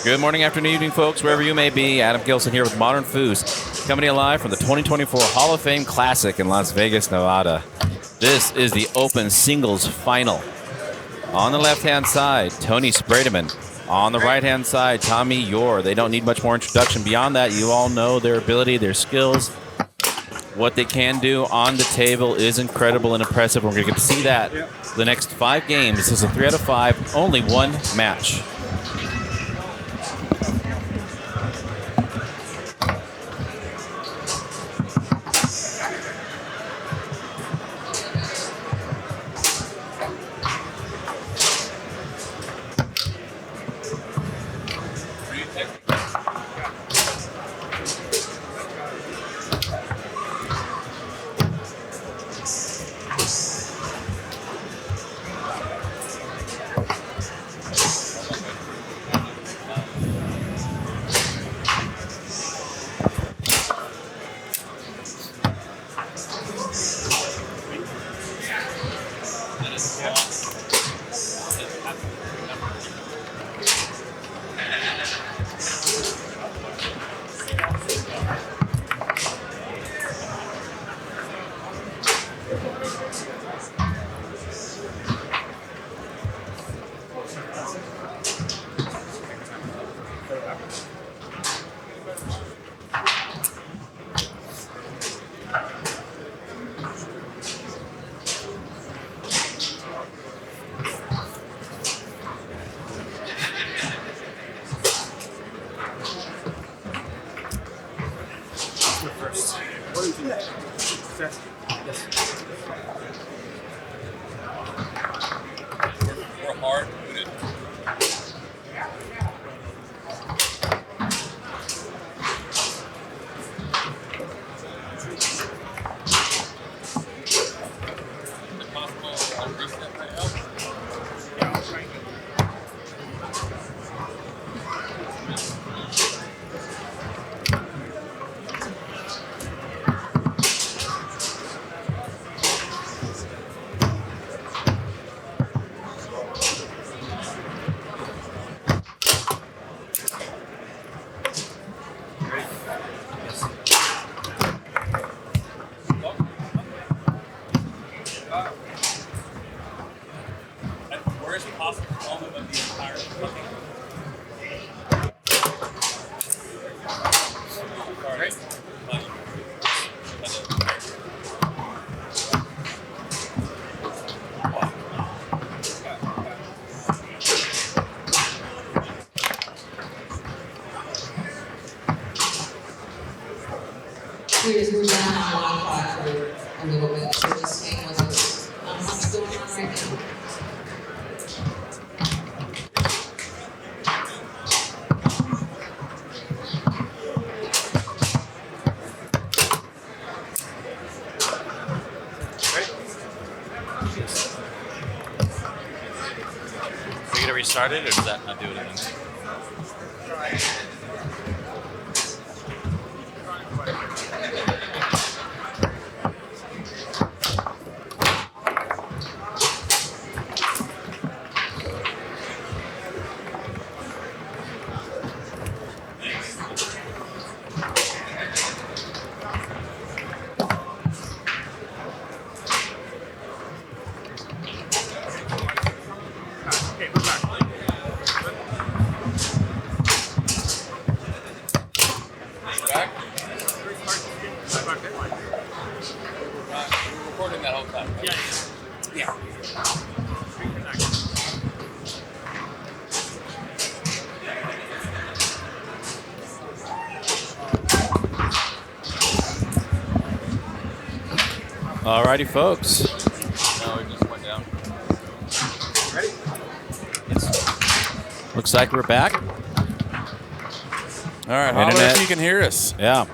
Good morning, afternoon, evening, folks, wherever you may be. Adam Gilson here with Modern Foods, coming to you live from the 2024 Hall of Fame Classic in Las Vegas, Nevada. This is the Open Singles Final. On the left-hand side, Tony Spredeman. On the right-hand side, Tommy Yore. They don't need much more introduction. Beyond that, you all know their ability, their skills. What they can do on the table is incredible and impressive. We're going to get to see that the next 5 games. This is a 3 out of 5, only one match. We just moved down on 1 o'clock for a little bit, so just hang with us. What's going on right now? Are you going to restart it, or does that not do anything? Recording that whole time. Yeah. Alrighty, folks. No, we just went down. Ready? Yes. Looks like we're back. All right, holler if you can hear us. Yeah.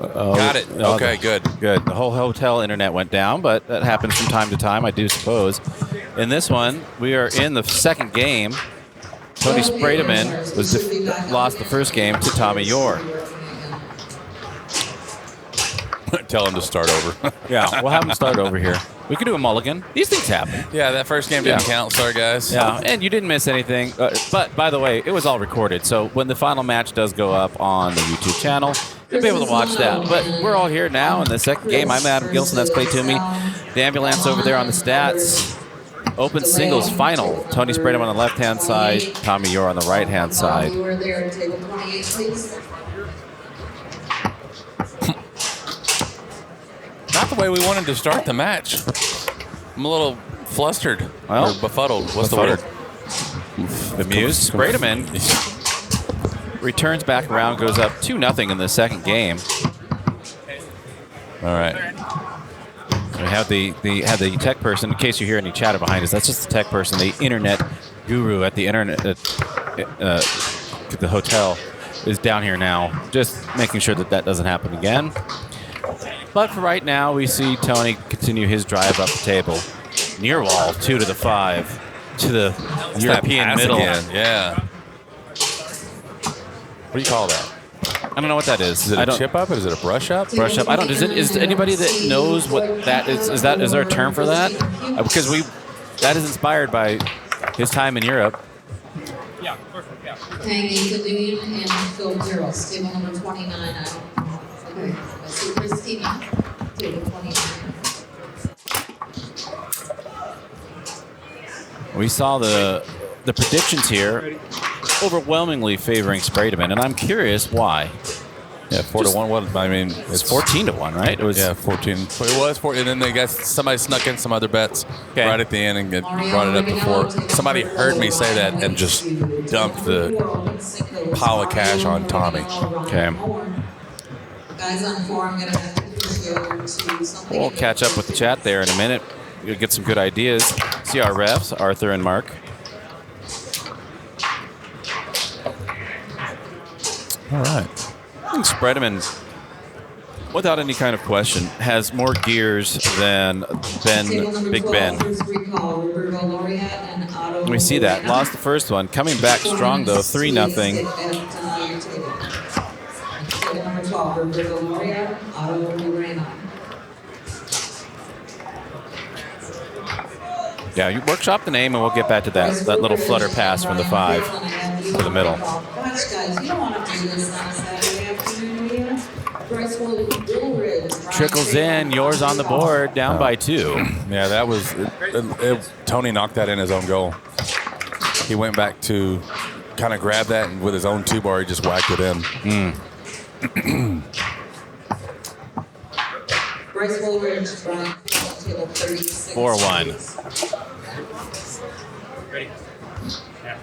Got it. Okay, good. Good. The whole hotel internet went down, but that happens from time to time, I do suppose. In this one, we are in the second game. Tony Spredeman lost the first game to Tommy Yore. Tell him to start over. Yeah, we'll have him start over here. We could do a mulligan. These things happen. Yeah, that first game didn't count. Sorry, guys. Yeah, and you didn't miss anything. But, by the way, it was all recorded. So when the final match does go up on the YouTube channel, you'll be able to watch that. But we're all here now in the second game. I'm Adam Gilson. That's Clay Toomey. The ambulance over there on the stats. Open singles final. Tony Spredeman on the left-hand side. Tommy Yore on the right-hand side. You were there, table 28, please. Not the way we wanted to start the match. I'm a little flustered. Well, or befuddled. What's the word? Bemused. Spredeman returns back around, goes up 2-0 in the second game. All right. We have the tech person. In case you hear any chatter behind us, that's just the tech person, the internet guru at the internet the hotel is down here now, just making sure that doesn't happen again. But for right now, we see Tony continue his drive up the table. Near wall, 2 to the 5 to the European middle. Again. Yeah. What do you call that? I don't know what that is. Is it a chip up or is it a brush up? Brush up. I don't. Is anybody that knows what that is? Is there a term for that? Because that is inspired by his time in Europe. Yeah, perfect. Yeah. Tangy Kadoon and Phil Girls, table number 29. Okay, let's see Christina, table 29. We saw the predictions here overwhelmingly favoring Spredeman, and I'm curious why. Yeah, 4-1. What? I mean, It's 14-1, right? It was. Yeah, 14. It was 14, and then somebody snuck in some other bets right at the end and brought it up to 4. Somebody heard me say that and just dumped the pile of cash on Tommy. Okay. Guys on 4, I'm going to go to something. We'll catch up with the chat there in a minute. You'll get some good ideas. See our refs, Arthur and Mark. All right. I think Spredeman, without any kind of question, has more gears than Big Ben. We see that. Lost the first one. Coming back strong, though, 3-0. Table number 12, Roberto Loria, Otto Moreno. Yeah, you workshop the name, and we'll get back to that little flutter pass from the 5 to the middle. Gosh, guys, you don't want to do this on a Saturday afternoon, do you? Bryce Woolridge. Trickles in. Yours on the board, down by 2. Yeah, that was Tony knocked that in his own goal. He went back to kind of grab that, and with his own 2-bar, he just whacked it in. Bryce Woolridge, Brian, table 36. 4-1. Ready? Yeah.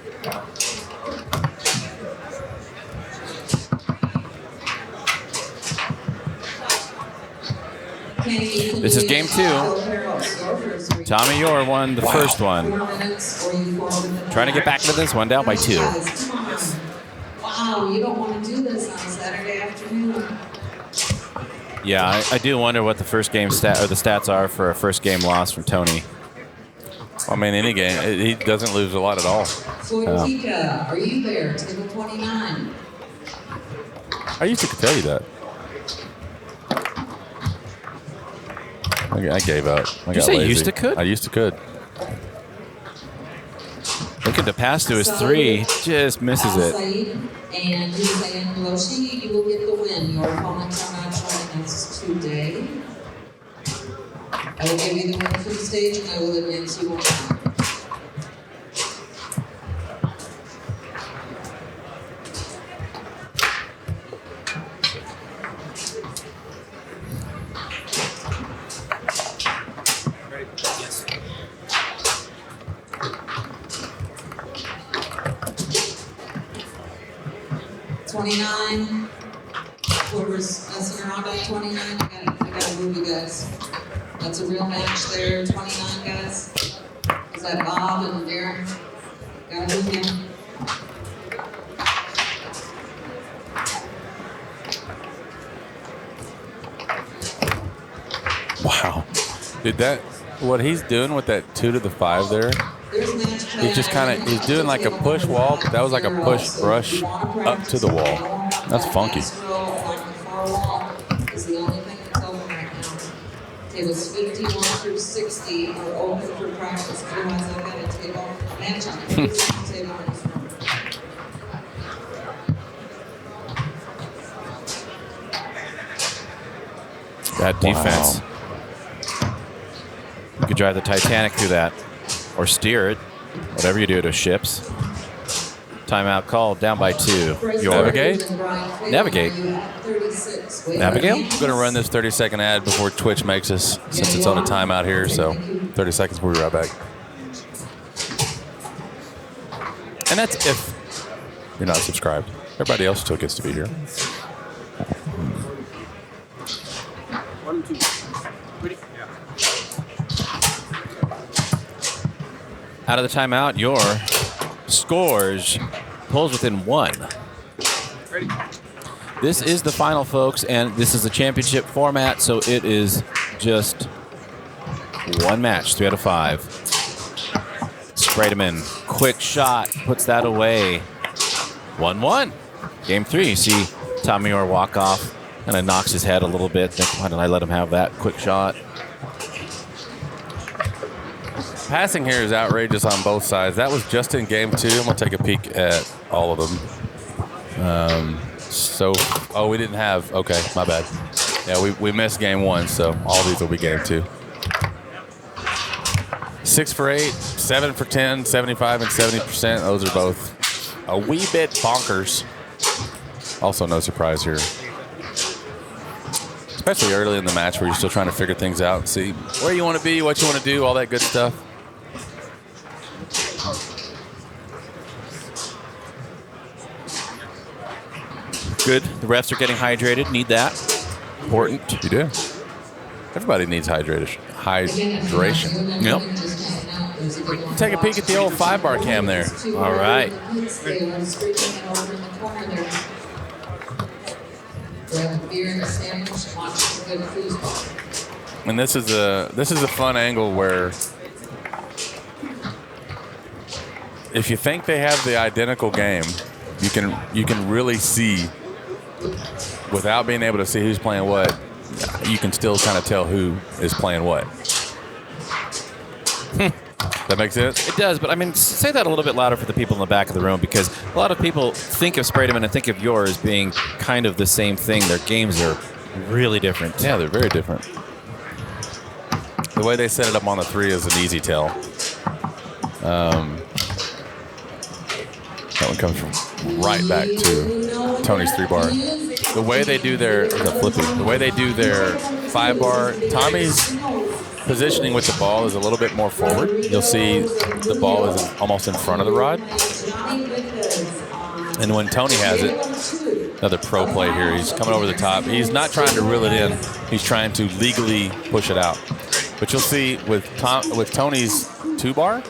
This is game 2. Tommy Yore won the first one. Trying to get back into this one, down by 2. Wow, you don't want to do this on a Saturday afternoon. Yeah, I do wonder what the first game the stats are for a first game loss from Tony. I mean, any game, he doesn't lose a lot at all. Soitika, are you there? Table 29. I used to tell you that. I gave up. Did you say used to could? I used to could. Looking to pass to his 3, just misses it. And Hussein Loshi, you will get the win. Your opponents are not joining us today. I will give you the win for the stage, and I will advance you on. Yes. 29. Whoever's messing around on 29, I gotta move you guys. That's a real match there, 29 guys. Is that Bob and Darren? Gotta move him. Wow. Did that, what he's doing with that 2 to the 5 there, he's just kind of, he's doing like a push wall, but that was like a push brush up to the wall. That's funky. Tables 51 through 60 are open for practice. Otherwise, I've got a table match on every single table in this room. That defense. You could drive the Titanic through that or steer it, whatever you do to ships. Timeout called, down by 2. Yore. Navigate? Navigate. Abigail? I'm going to run this 30-second ad before Twitch makes us, since it's on a timeout here. So 30 seconds, we'll be right back. And that's if you're not subscribed. Everybody else still gets to be here. 1, 2. Ready? Yeah. Out of the timeout, Yore scores, pulls within 1. Ready? This is the final, folks, and this is a championship format, so it is just one match, 3 out of 5. Spredeman, quick shot, puts that away. 1-1. Game 3. You see Tommy Yore walk off, kind of knocks his head a little bit. Think, why did I let him have that quick shot? Passing here is outrageous on both sides. That was just in game 2. I'm going to take a peek at all of them. We didn't have, okay, my bad. Yeah, we missed game 1, so all these will be game 2. 6 for 8, 7 for 10, 75 and 70%. Those are both a wee bit bonkers. Also, no surprise here. Especially early in the match where you're still trying to figure things out and see where you want to be, what you want to do, all that good stuff. Good. The refs are getting hydrated. Need that. Important. You do. Everybody needs hydration. Yep. Take a peek at the old 5-bar cam there. All right. And this is a fun angle where if you think they have the identical game, you can really see, without being able to see who's playing what, you can still kind of tell who is playing what. That makes sense? It does, but I mean, say that a little bit louder for the people in the back of the room, because a lot of people think of Spredeman and think of Yore as being kind of the same thing. Their games are really different. Yeah, they're very different. The way they set it up on the 3 is an easy tell. That one comes from right back to Tony's 3-bar. The way they do their 5-bar, Tommy's positioning with the ball is a little bit more forward. You'll see the ball is almost in front of the rod. And when Tony has it, another pro play here, he's coming over the top. He's not trying to reel it in. He's trying to legally push it out. But you'll see with Tony's 2-bar,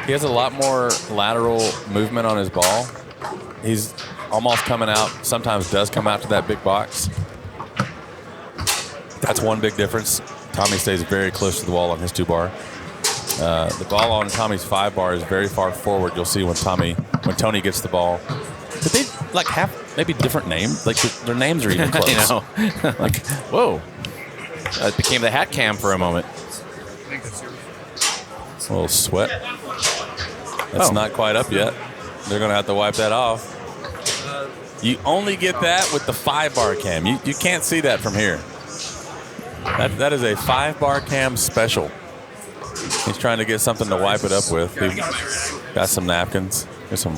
he has a lot more lateral movement on his ball. He's almost coming out, sometimes does come out to that big box. That's one big difference. Tommy stays very close to the wall on his 2-bar. The ball on Tommy's 5-bar is very far forward. You'll see when Tony gets the ball. Did they have maybe different names? Like their names are even close. You know, like whoa, it became the hat cam for a moment. A little sweat. That's not quite up yet. They're going to have to wipe that off. You only get that with the 5-bar cam. You can't see that from here. That is a 5-bar cam special. He's trying to get something to wipe it up with. He's got some napkins. There's some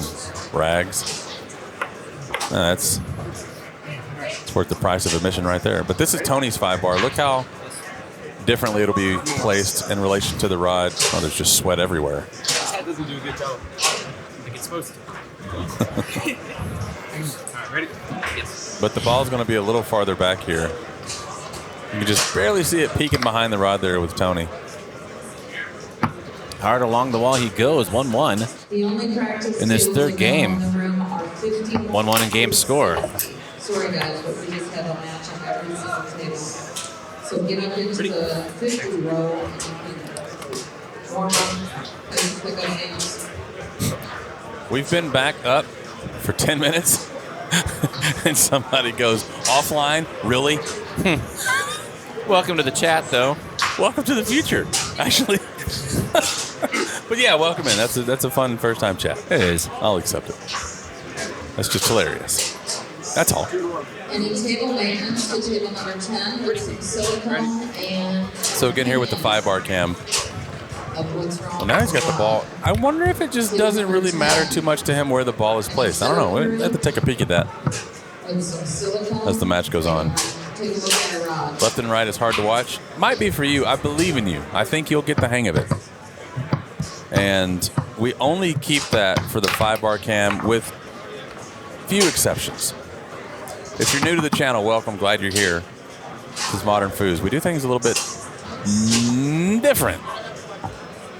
rags. It's worth the price of admission right there. But this is Tony's 5-bar. Look how differently it'll be placed in relation to the rod. Oh, there's just sweat everywhere. That doesn't do a good job. Like it's supposed to. All right, ready? Yes. But the ball's going to be a little farther back here. You can just barely see it peeking behind the rod there with Tony. Hard along the wall he goes, 1-1 in this third game. 1-1 in game score. Sorry guys, but we just have a match on every single table. So get up into the 50 row and you can warm up and pick up names. We've been back up for 10 minutes and somebody goes offline. Really? Welcome to the chat, though. Welcome to the future, actually. But yeah, welcome in. That's a fun first time chat. It is. I'll accept it. That's just hilarious. That's all. Any table maintenance to table number 10 with some silicone and. So again, here with the 5-bar cam. Of what's wrong. Well, now he's got the ball. I wonder if it just doesn't really matter too much to him where the ball is placed. I don't know. We'll have to take a peek at that With some silicone. as the match goes on. Take a look at a rod. Left and right is hard to watch. Might be for you. I believe in you. I think you'll get the hang of it. And we only keep that for the 5-bar cam with few exceptions. If you're new to the channel, welcome. Glad you're here. This is Modern Foods. We do things a little bit different.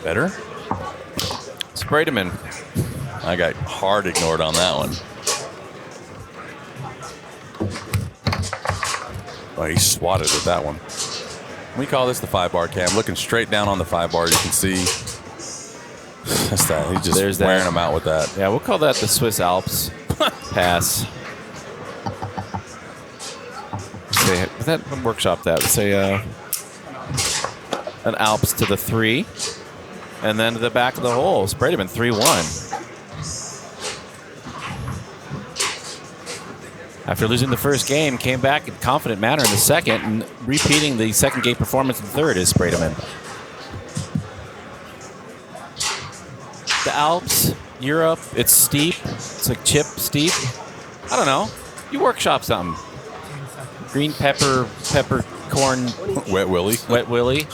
Better? Spredeman. I got hard ignored on that one. Oh, he swatted at that one. We call this the 5-bar cam. Looking straight down on the 5-bar, you can see. That's that. He's just wearing them out with that. Yeah, we'll call that the Swiss Alps pass. Say that workshop that. Say an Alps to the 3, and then to the back of the hole. Spredeman 3-1. After losing the first game, came back in confident manner in the second, and repeating the second game performance in the third is Spredeman. The Alps, Europe, it's steep. It's like chip steep. I don't know. You workshop something. Green peppercorn. Wet Willy. Wet Willy.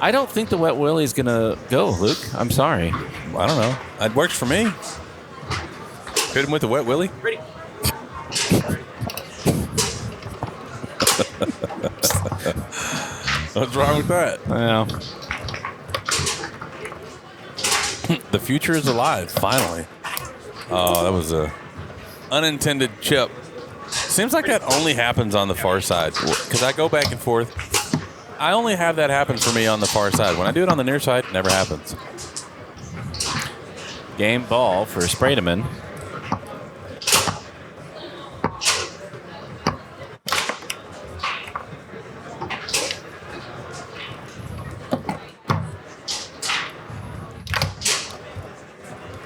I don't think the Wet Willy is going to go, Luke. I'm sorry. I don't know. It works for me. Hit him with the Wet Willy. Ready. What's wrong with that? Well, The future is alive, finally. Oh, that was a unintended chip. Seems like that only happens on the far side. Because I go back and forth. I only have that happen for me on the far side. When I do it on the near side, it never happens. game ball for Spredeman.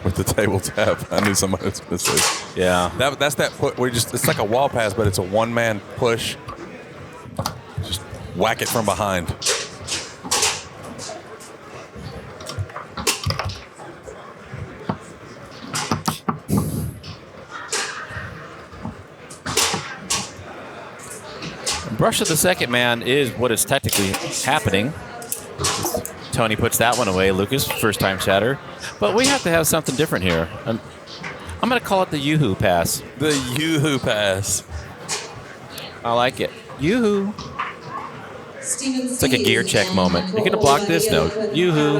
With the table tap, I knew somebody was going to say. Yeah. That's that put. It's like a wall pass, but it's a one-man push. Just whack it from behind. Brush of the second man is what is technically happening. Tony puts that one away. Lucas, first time chatter. But we have to have something different here. I'm going to call it the Yoo-hoo pass. The Yoo-hoo pass. I like it. Yoo-hoo. It's like a gear check moment. You're going to block this? No. Yoo-hoo.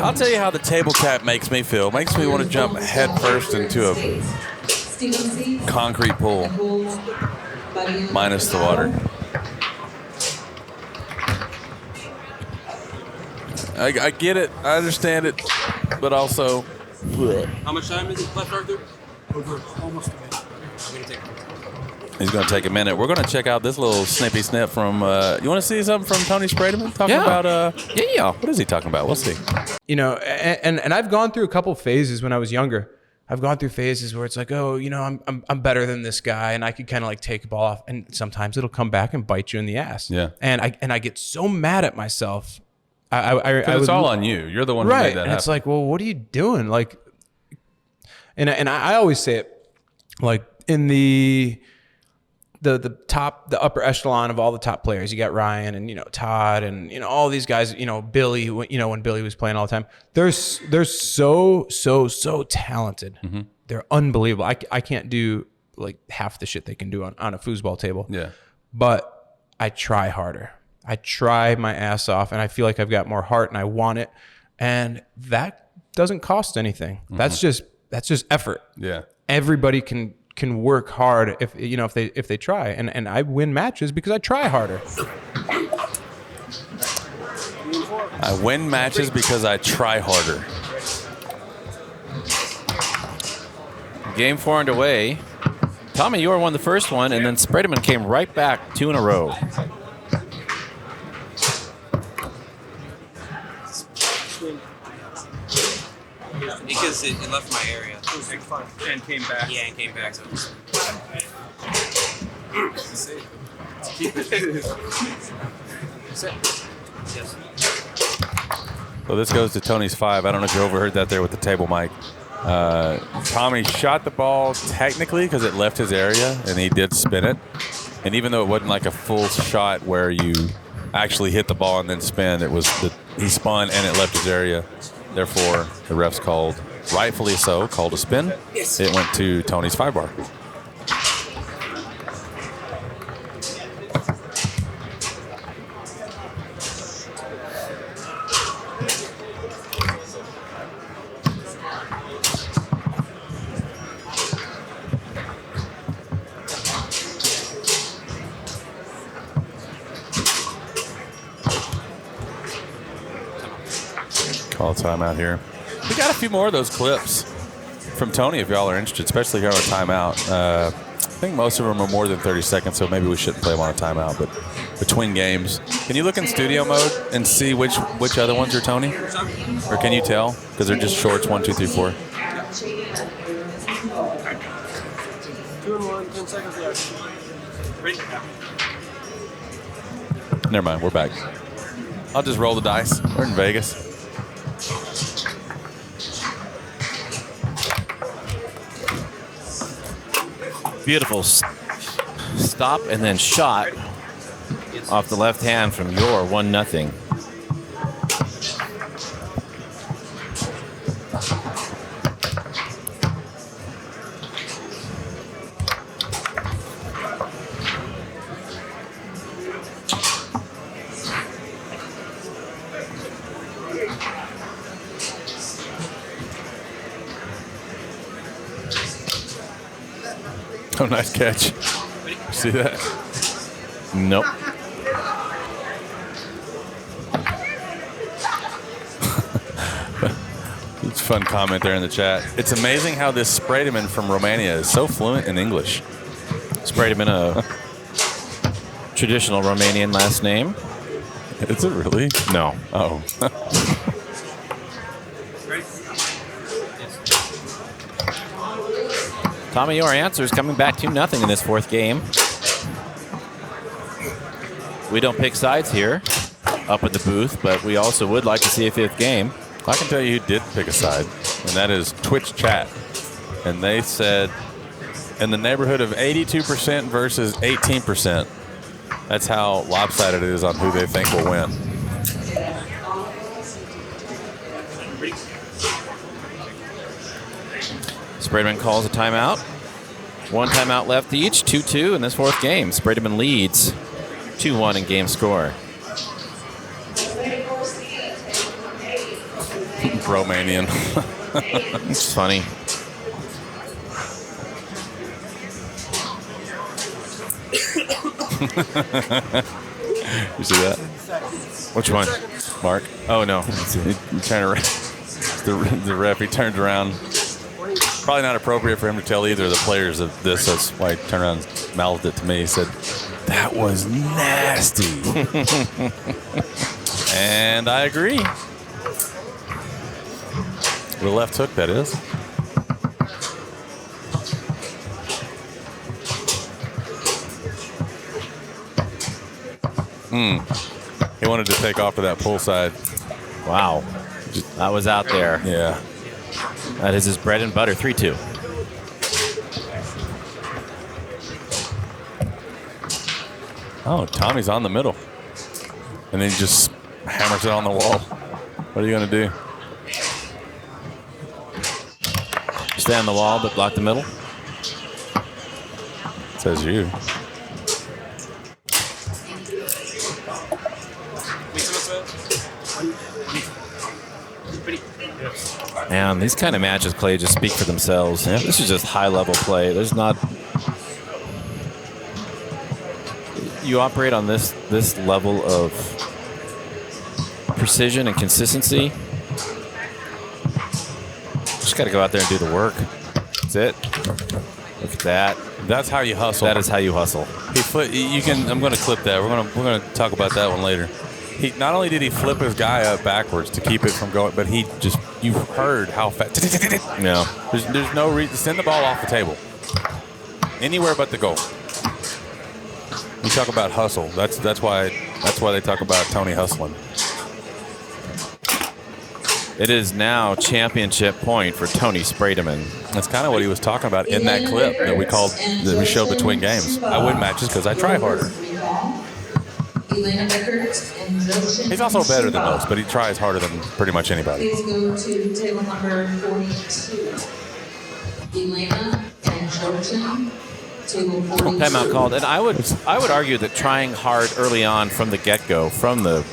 I'll tell you how the table tap makes me feel. It makes me want to jump head first into a concrete pool, minus the water. I get it. I understand it. But also... How much time is it left, Arthur? Over almost a minute. I'm going to take a minute. He's going to take a minute. We're going to check out this little snippy snip from... you want to see something from Tony Spredeman? Talking about... Yeah. What is he talking about? We'll see. You know, and I've gone through a couple phases when I was younger. I've gone through phases where it's like, oh, you know, I'm better than this guy, and I could kind of like take a ball off, and sometimes it'll come back and bite you in the ass. Yeah. And I get so mad at myself. It's all on you. You're the one who right. made that And happen. it's like, well, what are you doing? Like, and I always say it, like in the upper echelon of all the top players, you got Ryan and, you know, Todd and, you know, all these guys, you know, Billy, you know, when Billy was playing all the time, they're so talented. Mm-hmm. They're unbelievable. I can't do like half the shit they can do on a foosball table. Yeah. But I try harder. I try my ass off, and I feel like I've got more heart and I want it. And that doesn't cost anything. Mm-hmm. That's just effort. Yeah. Everybody can work hard if they try, and I win matches because I try harder. I win matches because I try harder. Game 4 underway. Tommy Yore won the first one, and then Spredeman came right back 2 in a row. Because it left my area. It was fun. And came back. Yeah, and came back. So it was, Keep it. Sit. yes. So this goes to Tony's 5. I don't know if you overheard that there with the table mic. Tommy shot the ball technically because it left his area, and he did spin it. And even though it wasn't like a full shot where you actually hit the ball and then spin, it was he spun and it left his area. Therefore, the refs called, rightfully so, called a spin. Yes. It went to Tony's 5 bar. Call timeout here. We got a few more of those clips from Tony if y'all are interested, especially here on a timeout. I think most of them are more than 30 seconds, so maybe we shouldn't play them on a timeout. But between games, can you look in studio mode and see which other ones are Tony? Or can you tell? Because they're just shorts, 1, 2, 3, 4. 2 and 1, 10 seconds left. Ready? Never mind, we're back. I'll just roll the dice. We're in Vegas. Beautiful stop and then shot off the left hand from Yore, 1-0. Oh, nice catch. See that? Nope. It's a fun comment there in the chat. It's amazing how this Spredeman from Romania is so fluent in English. Spredeman, a traditional Romanian last name. Is it really? No. Oh. Ready? Tommy Yore answers, coming back 2-0 in this fourth game. We don't pick sides here up at the booth, but we also would like to see a fifth game. I can tell you who did pick a side, and that is Twitch chat. And they said in the neighborhood of 82% versus 18%. That's how lopsided it is on who they think will win. Spredeman calls a timeout. 1 timeout left each, 2-2 in this fourth game. Spredeman leads 2-1 in game score. Romanian. It's funny. You see that? Which one? Mark? Oh, no. He turned around. The ref, he turned around. Probably not appropriate for him to tell either of the players of this. That's why he turned around and mouthed it to me. He said, "That was nasty." And I agree. The left hook, that is. He wanted to take off to that pull side. Wow. That was out there. Yeah. That is his bread and butter, 3-2. Oh, Tommy's on the middle. And then he just hammers it on the wall. What are you going to do? Stay on the wall, but block the middle. Says you. Man, these kind of matches play just speak for themselves. Yeah. This is just high-level play. There's not... You operate on this level of precision and consistency. Just got to go out there and do the work. That's it. Look at that. That's how you hustle. That is how you hustle. You can. I'm going to clip that. We're going to talk about that one later. He not only did he flip his guy up backwards to keep it from going, but you've heard how fast. No. There's no reason. Send the ball off the table. Anywhere but the goal. You talk about hustle. That's why they talk about Tony hustling. It is now championship point for Tony Spredeman. That's kind of what he was talking about in that clip that we showed between games. I win matches because I try harder. He's also better than most, but he tries harder than pretty much anybody. Please go to table number 42. Elena and Georgian, table 42. Timeout called, and I would argue that trying hard early on from the get-go, from the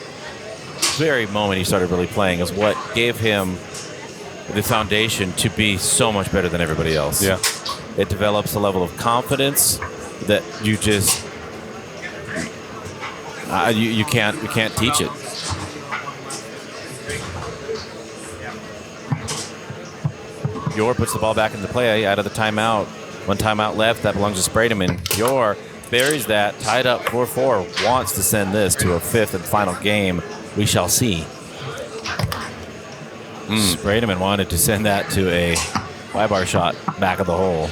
very moment he started really playing, is what gave him the foundation to be so much better than everybody else. Yeah. It develops a level of confidence that you just you can't teach it. Yore puts the ball back into play out of the timeout. One timeout left. That belongs to Spredeman. Yore buries that, tied up 4-4. Wants to send this to a fifth and final game. We shall see. Spredeman wanted to send that to a Y-bar shot back of the hole.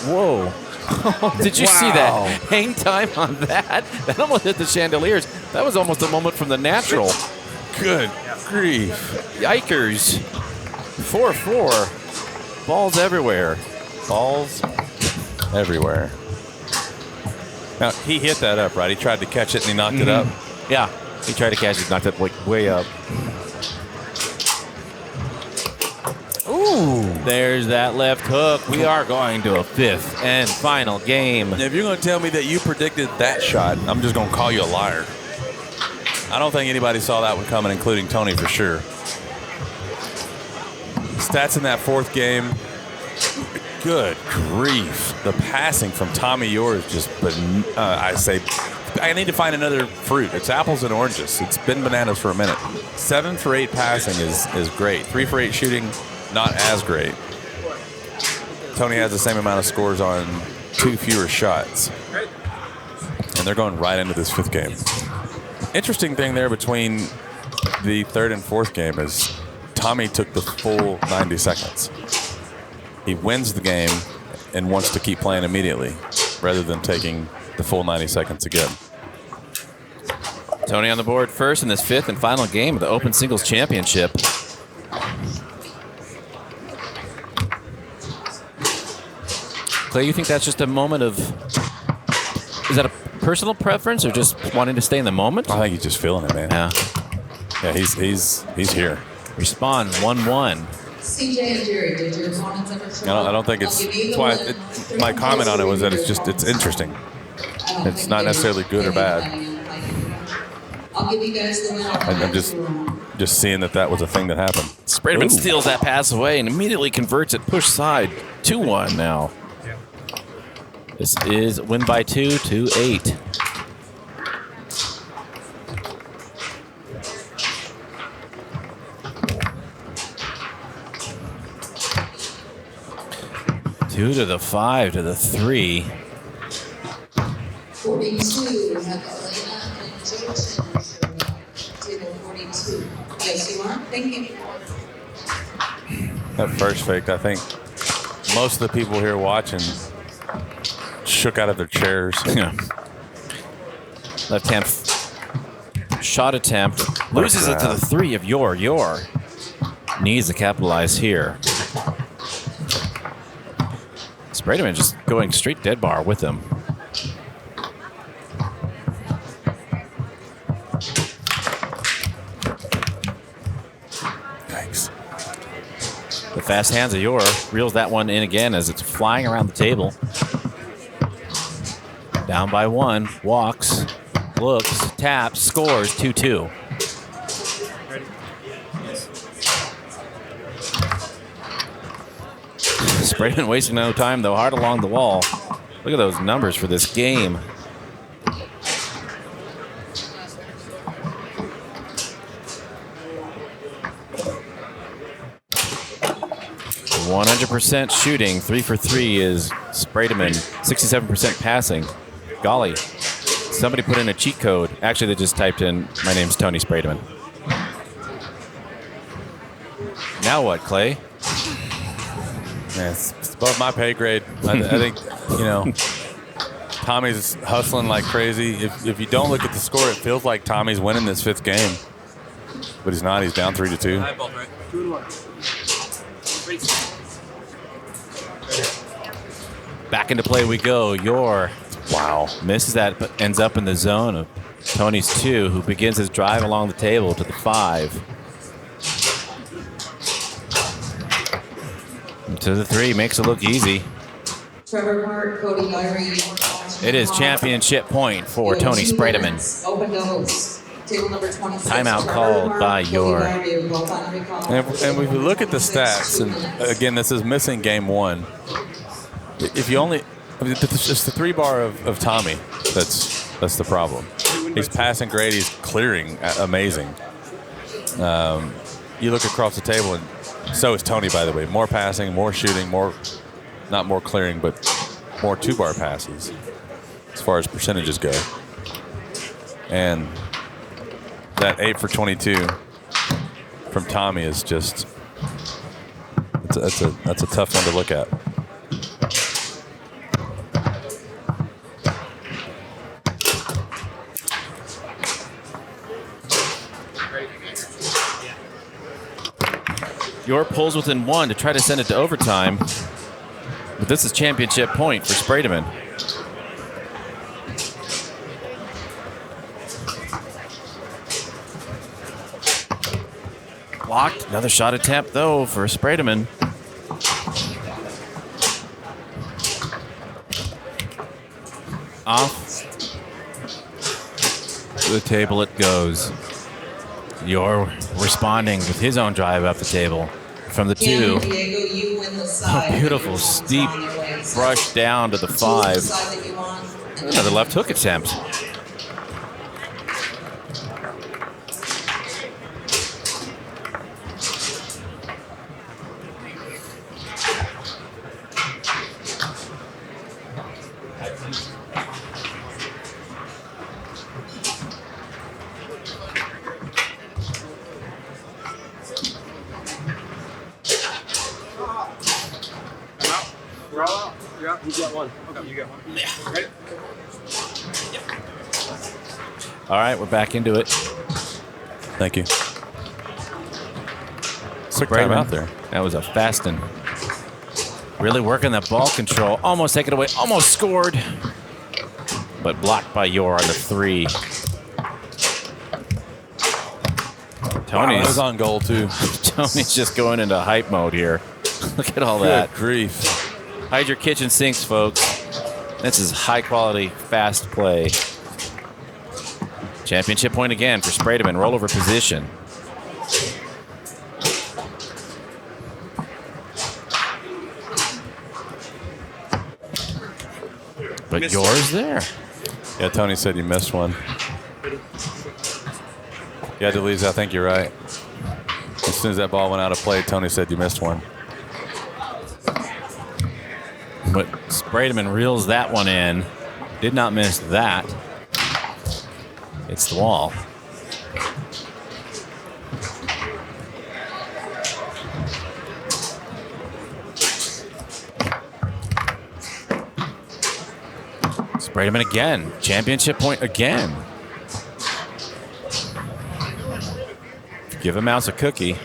Whoa. Did you see that? Hang time on that? That almost hit the chandeliers. That was almost a moment from the natural. Good grief. Yikers. 4-4. Balls everywhere. Balls everywhere. Now, he hit that up, right? He tried to catch it and he knocked it up. Yeah. He tried to catch it, knocked it way up. Ooh. There's that left hook. We are going to a fifth and final game. If you're going to tell me that you predicted that shot, I'm just going to call you a liar. I don't think anybody saw that one coming, including Tony for sure. Stats in that fourth game. Good grief. The passing from Tommy Yore is just, I need to find another fruit. It's apples and oranges. It's been bananas for a minute. 7 for 8 passing is great. 3 for 8 shooting, not as great. Tony has the same amount of scores on 2 fewer shots. And they're going right into this fifth game. Interesting thing there between the third and fourth game is Tommy took the full 90 seconds. He wins the game and wants to keep playing immediately rather than taking the full 90 seconds again. Tony on the board first in this fifth and final game of the Open Singles Championship. Clay, you think that's just a moment of... Is that a personal preference or just wanting to stay in the moment? I think he's just feeling it, man. Yeah, he's here. Respond 1-1. CJ and Jerry, did your opponents ever throw? I don't think it's why my comment on it was that it's interesting. It's not necessarily good or bad. I'll give you guys the win. I'm just seeing that was a thing that happened. Spredeman steals that pass away and immediately converts it push side 2-1 now. This is win by 2 to 8. Two to the 5 to the 3. 42, we have Elena and Jason. Table 42. Yes, you are? Thank you. That first fake, I think most of the people here watching shook out of their chairs. Yeah. Left hand shot attempt. Loses it to the 3 of Yore. Yore needs to capitalize here. Spredeman just going straight dead bar with him. Thanks. The fast hands of Yore reels that one in again as it's flying around the table. Down by 1, walks, looks, taps, scores 2-2. Spredeman wasting no time, though, hard along the wall. Look at those numbers for this game. 100% shooting. 3 for 3 is Spredeman. 67% passing. Golly. Somebody put in a cheat code. Actually, they just typed in, my name's Tony Spredeman. Now what, Clay? Man, it's above my pay grade. I think, Tommy's hustling like crazy. If you don't look at the score, it feels like Tommy's winning this 5th game. But he's not. He's down 3-2. Eyeball, right? 2-1. Ready? Back into play we go. Yore. Wow. Misses that, but ends up in the zone of Tony's 2, who begins his drive along the table to the 5. To the 3, makes it look easy. Trevor Hart, Cody Yore. It is championship point for Tony Spredeman. Open doubles. Table number 26. Timeout called by Yore. And if we look at the stats, and again, this is missing game 1. If you only, it's just the 3-bar of Tommy. That's the problem. He's passing great. He's clearing amazing. You look across the table, and so is Tony, by the way. More passing, more shooting, not more clearing, but more 2-bar passes as far as percentages go. And that 8 for 22 from Tommy is just that's a tough one to look at. Yore pulls within 1 to try to send it to overtime. But this is championship point for Spredeman. Blocked. Another shot attempt, though, for Spredeman. Off the table it goes. Yore responding with his own drive up the table from the 2. Diego, you win the side. A beautiful steep brush down to the 5. Side that you want. Another left hook attempt. We're all out. You're out. You got 1. Okay, you got 1. Yeah. Ready? All right, we're back into it. Thank you. Quick Spredeman. time out there. That was a fast one. Really working that ball control. Almost taken away. Almost scored. But blocked by Yore on the 3. Tony's was on goal, too. Tony's just going into hype mode here. Look at all that. Good grief. Hide your kitchen sinks, folks. This is high-quality, fast play. Championship point again for Spredeman. Rollover position. But Yore's there. Yeah, Tony said you missed one. Yeah, Deleuze, I think you're right. As soon as that ball went out of play, Tony said you missed one. But Spredeman reels that one in. Did not miss that. It's the wall. Spredeman again. Championship point again. Give a mouse a cookie.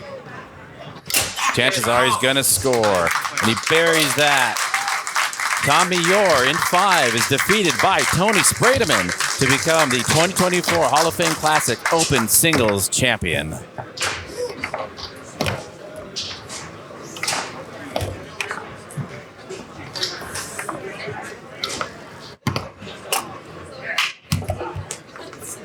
Chances are he's going to score. And he buries that. Tommy Yore in 5 is defeated by Tony Spredeman to become the 2024 Hall of Fame Classic Open Singles Champion.